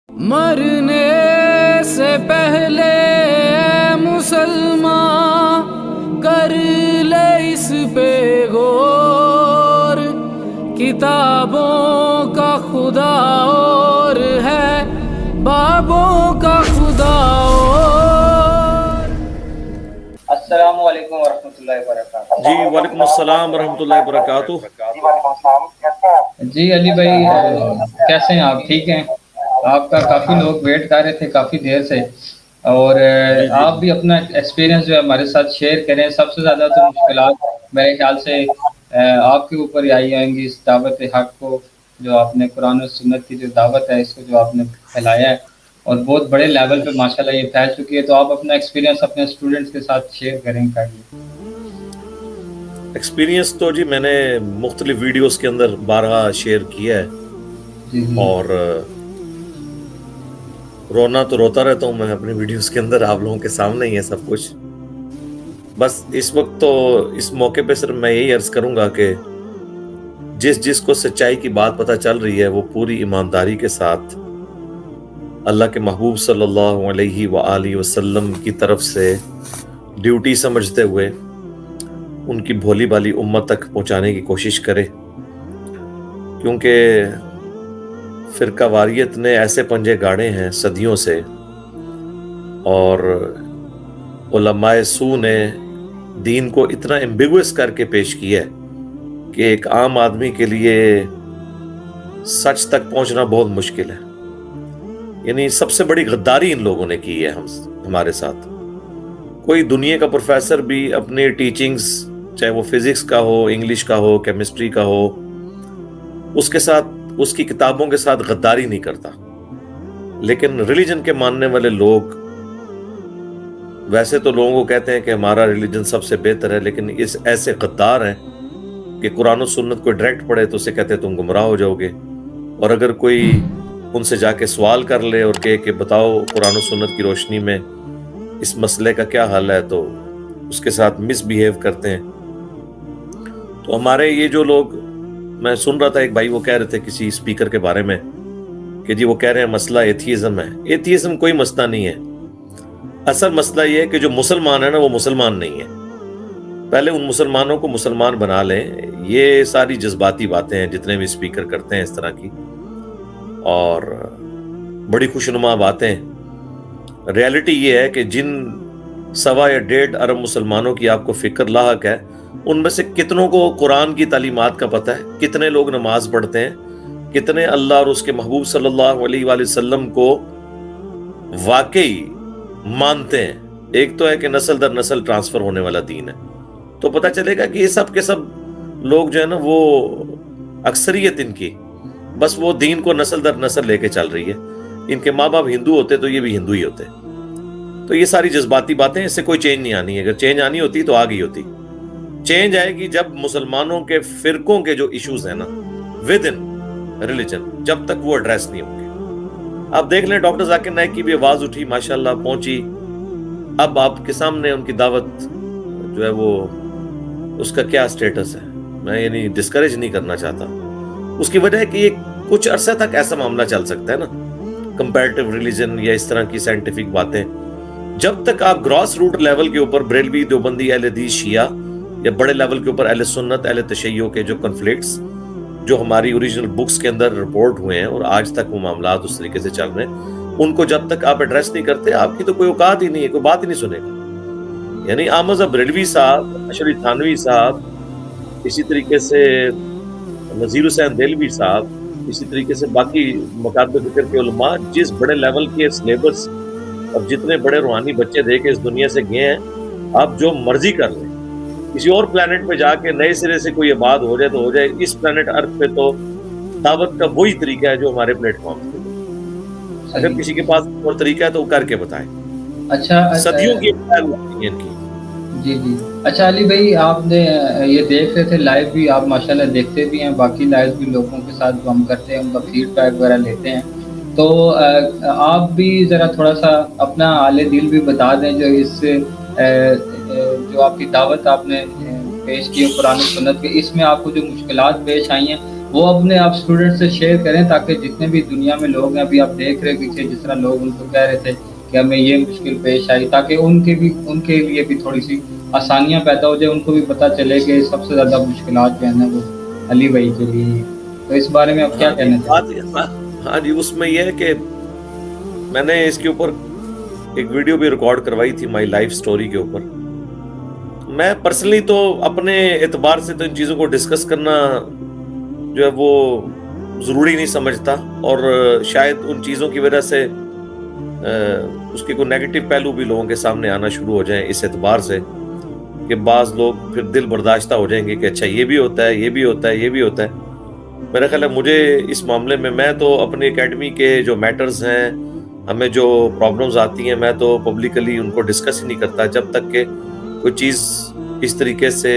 مرنے سے پہلے مسلمان کر لے اس پہ غور، کتابوں کا خدا اور ہے بابوں کا خدا اور۔ السلام علیکم ورحمۃ اللہ وبرکاتہ۔ جی وعلیکم السلام ورحمۃ اللہ وبرکاتہ۔ جی علی بھائی کیسے ہیں آپ؟ ٹھیک ہیں؟ آپ کا کافی لوگ ویٹ کر رہے تھے کافی دیر سے، اور آپ بھی اپنا ایکسپیرینس جو ہے ہمارے ساتھ شیئر کریں۔ سب سے زیادہ تو مشکلات میرے خیال سے آپ کے اوپر ہی آئی آئیں گی اس دعوت حق کو، جو آپ نے قرآن و سنت کی جو دعوت ہے اس کو جو آپ نے پھیلایا ہے، اور بہت بڑے لیول پہ ماشاءاللہ یہ پھیل چکی ہے۔ تو آپ اپنا ایکسپیرینس اپنے اسٹوڈنٹس کے ساتھ شیئر کریں کائنڈلی۔ ایکسپیرینس تو جی میں نے مختلف ویڈیوز کے اندر بارہا شیئر کیا ہے، جی اور رونا تو روتا رہتا ہوں میں اپنی ویڈیوز کے اندر، آپ لوگوں کے سامنے ہی ہے سب کچھ۔ بس اس وقت تو اس موقع پہ صرف میں یہی عرض کروں گا کہ جس کو سچائی کی بات پتہ چل رہی ہے وہ پوری ایمانداری کے ساتھ اللہ کے محبوب صلی اللہ علیہ وآلہ وسلم کی طرف سے ڈیوٹی سمجھتے ہوئے ان کی بھولی بھالی امت تک پہنچانے کی کوشش کرے، کیونکہ فرقہ واریت نے ایسے پنجے گاڑے ہیں صدیوں سے، اور علماء سو نے دین کو اتنا ایمبیگوس کر کے پیش کیا ہے کہ ایک عام آدمی کے لیے سچ تک پہنچنا بہت مشکل ہے۔ یعنی سب سے بڑی غداری ان لوگوں نے کی ہے ہمارے ساتھ۔ کوئی دنیا کا پروفیسر بھی اپنے ٹیچنگز، چاہے وہ فزکس کا ہو، انگلش کا ہو، کیمسٹری کا ہو، اس کے ساتھ، اس کی کتابوں کے ساتھ غداری نہیں کرتا۔ لیکن ریلیجن کے ماننے والے لوگ ویسے تو لوگوں کو کہتے ہیں کہ ہمارا ریلیجن سب سے بہتر ہے، لیکن اس ایسے غدار ہیں کہ قرآن و سنت کو ڈائریکٹ پڑھے تو اسے کہتے ہیں تم گمراہ ہو جاؤ گے، اور اگر کوئی ان سے جا کے سوال کر لے اور کہے کہ بتاؤ قرآن و سنت کی روشنی میں اس مسئلے کا کیا حل ہے، تو اس کے ساتھ مس بیہیو کرتے ہیں۔ تو ہمارے یہ جو لوگ، میں سن رہا تھا ایک بھائی وہ کہہ رہے تھے کسی اسپیکر کے بارے میں کہ جی وہ کہہ رہے ہیں مسئلہ ایتھیزم ہے۔ ایتھیزم کوئی مسئلہ نہیں ہے۔ اصل مسئلہ یہ ہے کہ جو مسلمان ہے نا وہ مسلمان نہیں ہے۔ پہلے ان مسلمانوں کو مسلمان بنا لیں۔ یہ ساری جذباتی باتیں ہیں جتنے بھی اسپیکر کرتے ہیں اس طرح کی، اور بڑی خوشنما باتیں۔ ریالٹی یہ ہے کہ جن 1.25 یا 1.5 ارب مسلمانوں کی آپ کو فکر لاحق ہے، ان میں سے کتنوں کو قرآن کی تعلیمات کا پتہ ہے، کتنے لوگ نماز پڑھتے ہیں، کتنے اللہ اور اس کے محبوب صلی اللہ علیہ وآلہ وسلم کو واقعی مانتے ہیں۔ ایک تو ہے کہ نسل در نسل ٹرانسفر ہونے والا دین ہے، تو پتہ چلے گا کہ یہ سب کے سب لوگ جو ہے نا، وہ اکثریت ان کی بس وہ دین کو نسل در نسل لے کے چل رہی ہے۔ ان کے ماں باپ ہندو ہوتے تو یہ بھی ہندو ہی ہوتے۔ تو یہ ساری جذباتی باتیں، اس سے کوئی چینج نہیں آنی ہے۔ اگر چینج آنی ہوتی تو آ گئی ہوتی۔ چینج آئے گی جب مسلمانوں کے فرقوں کے جو ایشوز ہیں نا ود ان ریلیجن، جب تک وہ ایڈریس نہیں ہوں گے۔ آپ دیکھ لیں ڈاکٹر ذاکر نائک کی بھی آواز اٹھی، ماشاءاللہ پہنچی۔ اب آپ کے سامنے ان کی دعوت جو ہے وہ، اس کا کیا سٹیٹس ہے، میں یعنی ڈسکریج نہیں کرنا چاہتا۔ اس کی وجہ ہے کہ یہ کچھ عرصے تک ایسا معاملہ چل سکتا ہے نا، کمپیریٹیو ریلیجن یا اس طرح کی سائنٹیفک باتیں، جب تک آپ گراس روٹ لیول کے اوپر بریلوی، دیوبندی، اہل حدیث، شیعہ، یا بڑے لیول کے اوپر اہل سنت، اہل تشیع کے جو کنفلکٹس جو ہماری اوریجنل بکس کے اندر رپورٹ ہوئے ہیں اور آج تک وہ معاملات اس طریقے سے چل رہے ہیں، ان کو جب تک آپ ایڈریس نہیں کرتے، آپ کی تو کوئی اوقات ہی نہیں ہے، کوئی بات ہی نہیں سنے گا۔ یعنی احمد بریلوی صاحب، اشرف تھانوی صاحب، اسی طریقے سے نذیر حسین دہلوی صاحب، اسی طریقے سے باقی مکاتب فکر کے علماء جس بڑے لیول کے سلیبس اور جتنے بڑے روحانی بچے دے کے اس دنیا سے گئے ہیں، آپ جو مرضی کر لیں، کسی اور پلانٹ پہ جا کے نئے سرے سے کوئی بات ہو جائے تو ہو جائے، اس پلانٹ ارتھ پہ تو دعوت کا وہی طریقہ ہے جو ہمارے پلیٹ فارم پہ۔ اگر کسی کے پاس اور طریقہ ہے تو وہ کر کے بتائیں۔ اچھا صدیوں کی ان کی۔ جی جی اچھا علی بھائی، آپ نے یہ دیکھ رہے تھے لائیو بھی، آپ ماشاءاللہ دیکھتے بھی ہیں، باقی لائیو بھی لوگوں کے ساتھ جو ہم کرتے ہیں ان کا فیڈ بیک وغیرہ لیتے ہیں، تو آپ بھی ذرا تھوڑا سا اپنا حال دل بھی بتا دیں، جو اس جو آپ کی دعوت آپ نے پیش کی قرآن و سنت کے، اس میں آپ کو جو مشکلات پیش آئی ہیں وہ اپنے آپ اسٹوڈنٹ سے شیئر کریں تاکہ جتنے بھی دنیا میں لوگ ہیں، ابھی آپ دیکھ رہے ہیں کہ جس طرح لوگ ان کو کہہ رہے تھے کہ ہمیں یہ مشکل پیش آئی، تاکہ ان کے لیے بھی تھوڑی سی آسانیاں پیدا ہو جائے، ان کو بھی پتہ چلے کہ سب سے زیادہ مشکلات جو ہیں نا وہ علی بھائی کے لیے ہی۔ تو اس بارے میں آپ کیا کہنا چاہتے ہیں؟ ہاں جی، اس میں یہ ہے کہ میں نے اس کے اوپر ایک ویڈیو بھی ریکارڈ کروائی تھی مائی لائف سٹوری کے اوپر۔ میں پرسنلی تو اپنے اعتبار سے تو ان چیزوں کو ڈسکس کرنا جو ہے وہ ضروری نہیں سمجھتا، اور شاید ان چیزوں کی وجہ سے اس کے کوئی نیگیٹو پہلو بھی لوگوں کے سامنے آنا شروع ہو جائیں، اس اعتبار سے کہ بعض لوگ پھر دل برداشتہ ہو جائیں گے کہ اچھا یہ بھی ہوتا ہے، یہ بھی ہوتا ہے، یہ بھی ہوتا ہے۔ میرا خیال ہے مجھے اس معاملے میں تو اپنی اکیڈمی کے جو میٹرز ہیں، ہمیں جو پرابلمز آتی ہیں، میں تو پبلکلی ان کو ڈسکس ہی نہیں کرتا جب تک کہ کوئی چیز اس طریقے سے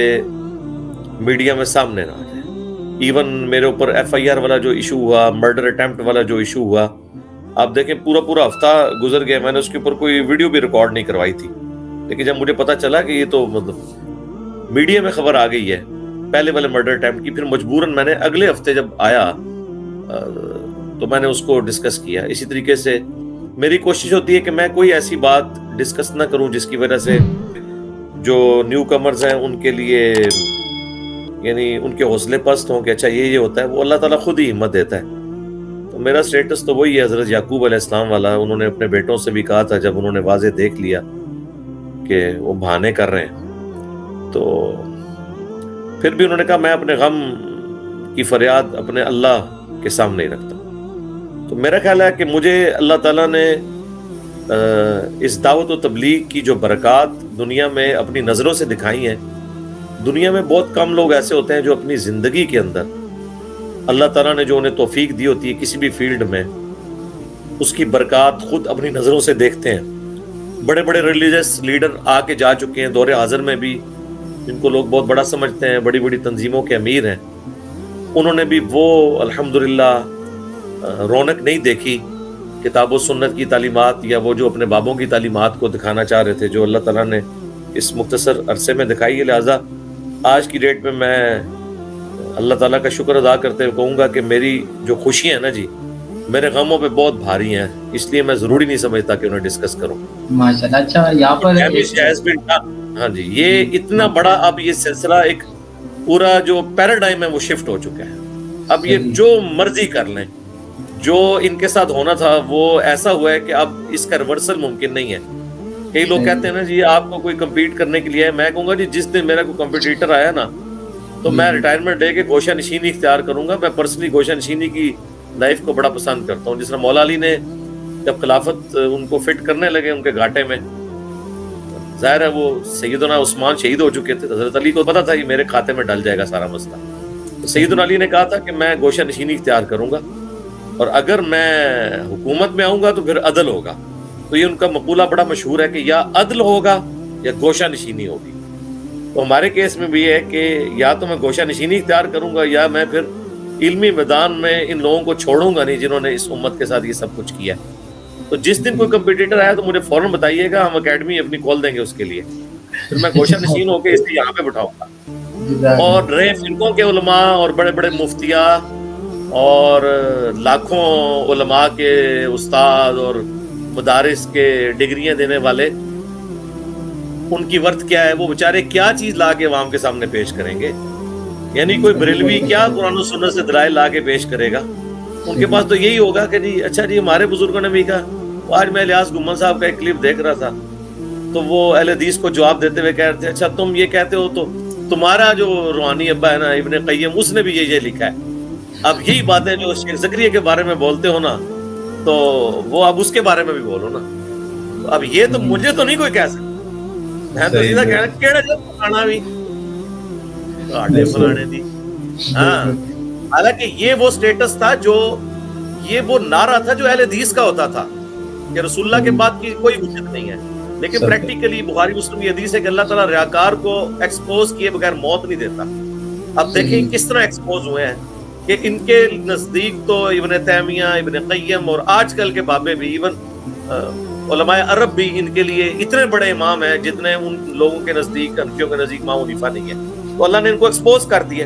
میڈیا میں سامنے نہ آ جائے۔ ایون میرے اوپر FIR والا جو ایشو ہوا، مرڈر اٹیمپٹ والا جو ایشو ہوا، آپ دیکھیں پورا ہفتہ گزر گیا، میں نے اس کے اوپر کوئی ویڈیو بھی ریکارڈ نہیں کروائی تھی، لیکن جب مجھے پتا چلا کہ یہ تو مطلب میڈیا میں خبر آ گئی ہے پہلے والے مرڈر اٹیمپٹ کی، پھر مجبوراً میں نے اگلے ہفتے جب آیا تو میں نے اس کو ڈسکس کیا۔ اسی طریقے سے میری کوشش ہوتی ہے کہ میں کوئی ایسی بات ڈسکس نہ کروں جس کی وجہ سے جو نیو کمرز ہیں ان کے لیے یعنی ان کے حوصلے پست ہوں کہ اچھا یہ ہوتا ہے۔ وہ اللہ تعالیٰ خود ہی ہمت دیتا ہے۔ تو میرا سٹیٹس تو وہی ہے حضرت یعقوب علیہ السلام والا۔ انہوں نے اپنے بیٹوں سے بھی کہا تھا جب انہوں نے واضح دیکھ لیا کہ وہ بہانے کر رہے ہیں، تو پھر بھی انہوں نے کہا میں اپنے غم کی فریاد اپنے اللہ کے سامنے ہی رکھتا ہوں۔ تو میرا خیال ہے کہ مجھے اللہ تعالیٰ نے اس دعوت و تبلیغ کی جو برکات دنیا میں اپنی نظروں سے دکھائی ہیں، دنیا میں بہت کم لوگ ایسے ہوتے ہیں جو اپنی زندگی کے اندر اللہ تعالیٰ نے جو انہیں توفیق دی ہوتی ہے کسی بھی فیلڈ میں، اس کی برکات خود اپنی نظروں سے دیکھتے ہیں۔ بڑے بڑے ریلیجس لیڈر آ کے جا چکے ہیں دور حاضر میں بھی، جن کو لوگ بہت بڑا سمجھتے ہیں، بڑی بڑی تنظیموں کے امیر ہیں، انہوں نے بھی وہ الحمدللہ رونق نہیں دیکھی کتاب و سنت کی تعلیمات یا وہ جو اپنے بابوں کی تعلیمات کو دکھانا چاہ رہے تھے جو اللہ تعالیٰ نے اس مختصر عرصے میں دکھائی ہے۔ لہٰذا آج کی ڈیٹ میں اللہ تعالیٰ کا شکر ادا کرتے ہوئے کہوں گا کہ میری جو خوشیاں ہیں نا جی، میرے غموں پہ بہت بھاری ہیں، اس لیے میں ضروری نہیں سمجھتا کہ انہیں ڈسکس کروں۔ ماشاءاللہ۔ اچھا یہاں پر ہاں جی، یہ اتنا بڑا اب یہ سلسلہ ایک پورا جو پیراڈائم ہے وہ شفٹ ہو چکا ہے۔ اب یہ جو مرضی کر لیں، جو ان کے ساتھ ہونا تھا وہ ایسا ہوا ہے کہ اب اس کا ریورسل ممکن نہیں ہے۔ کئی لوگ کہتے ہیں نا جی آپ کو کوئی کمپیٹ کرنے کے لیے ہے، میں کہوں گا جی جس دن میرا کوئی کمپیٹیٹر آیا نا تو میں ریٹائرمنٹ لے کے گوشہ نشینی اختیار کروں گا۔ میں پرسنلی گوشہ نشینی کی لائف کو بڑا پسند کرتا ہوں۔ جس طرح مولا علی نے جب خلافت ان کو فٹ کرنے لگے ان کے گھاٹے میں، ظاہر ہے وہ سیدنا عثمان شہید ہو چکے تھے، حضرت علی کو پتا تھا یہ میرے کھاتے میں ڈل جائے گا سارا مسئلہ، تو سیدنا علی نے کہا تھا کہ میں گوشہ نشینی اختیار کروں گا، اور اگر میں حکومت میں آؤں گا تو پھر عدل ہوگا۔ تو یہ ان کا مقولہ بڑا مشہور ہے کہ یا عدل ہوگا یا گوشہ نشینی ہوگی۔ تو ہمارے کیس میں بھی ہے کہ یا تو میں گوشہ نشینی اختیار کروں گا یا میں پھر علمی میدان میں ان لوگوں کو چھوڑوں گا نہیں جنہوں نے اس امت کے ساتھ یہ سب کچھ کیا۔ تو جس دن کوئی کمپیٹیٹر آیا تو مجھے فوراً بتائیے گا، ہم اکیڈمی اپنی کھول دیں گے اس کے لیے، پھر میں گوشہ نشین ہو کے اس لیے یہاں پہ بٹھاؤں گا۔ اور رہے فرقوں کے علماء اور بڑے بڑے مفتیاں اور لاکھوں علماء کے استاد اور مدارس کے ڈگریاں دینے والے، ان کی ورت کیا ہے؟ وہ بیچارے کیا چیز لا کے عوام کے سامنے پیش کریں گے؟ یعنی کوئی بریلوی کیا قرآن و سنت سے دلائل لا کے پیش کرے گا؟ ان کے پاس تو یہی ہوگا کہ جی اچھا جی ہمارے بزرگوں نے بھی کہا۔ آج میں الیاس گمن صاحب کا ایک کلپ دیکھ رہا تھا تو وہ اہل حدیث کو جواب دیتے ہوئے کہہ رہے تھے اچھا تم یہ کہتے ہو تو تمہارا جو روحانی ابا ہے نا ابن قیم، اس نے بھی یہ لکھا ہے۔ اب یہی باتیں جو شیخ زکریا کے بارے میں بولتے ہو نا تو وہ اب اس کے بارے میں بھی بولو نا۔ اب یہ تو مجھے تو نہیں کوئی کہہ سکتا، میں تو سیدھا کہنا کیڑا جب پکانا بھی آٹے بنانے دی۔ ہاں، حالانکہ یہ وہ سٹیٹس تھا جو یہ وہ نعرہ تھا جو اہل حدیث کا ہوتا تھا کہ رسول اللہ کے بعد کی کوئی حجت نہیں ہے، لیکن پریکٹیکلی بخاری مسلم یہ حدیث ہے کہ اللہ تعالیٰ ریاکار کو ایکسپوز کیے بغیر موت نہیں دیتا۔ اب دیکھیں کس طرح ایکسپوز ہوئے ہیں کہ ان کے نزدیک تو ابن تیمیہ، ابن قیم اور آج کل کے بابے بھی، ایون علماء عرب بھی ان کے لیے اتنے بڑے امام ہیں جتنے ان لوگوں کے نزدیک، حنفیوں کے نزدیک امام حنیفہ نہیں ہے۔ تو اللہ نے ان کو ایکسپوز کر دیا۔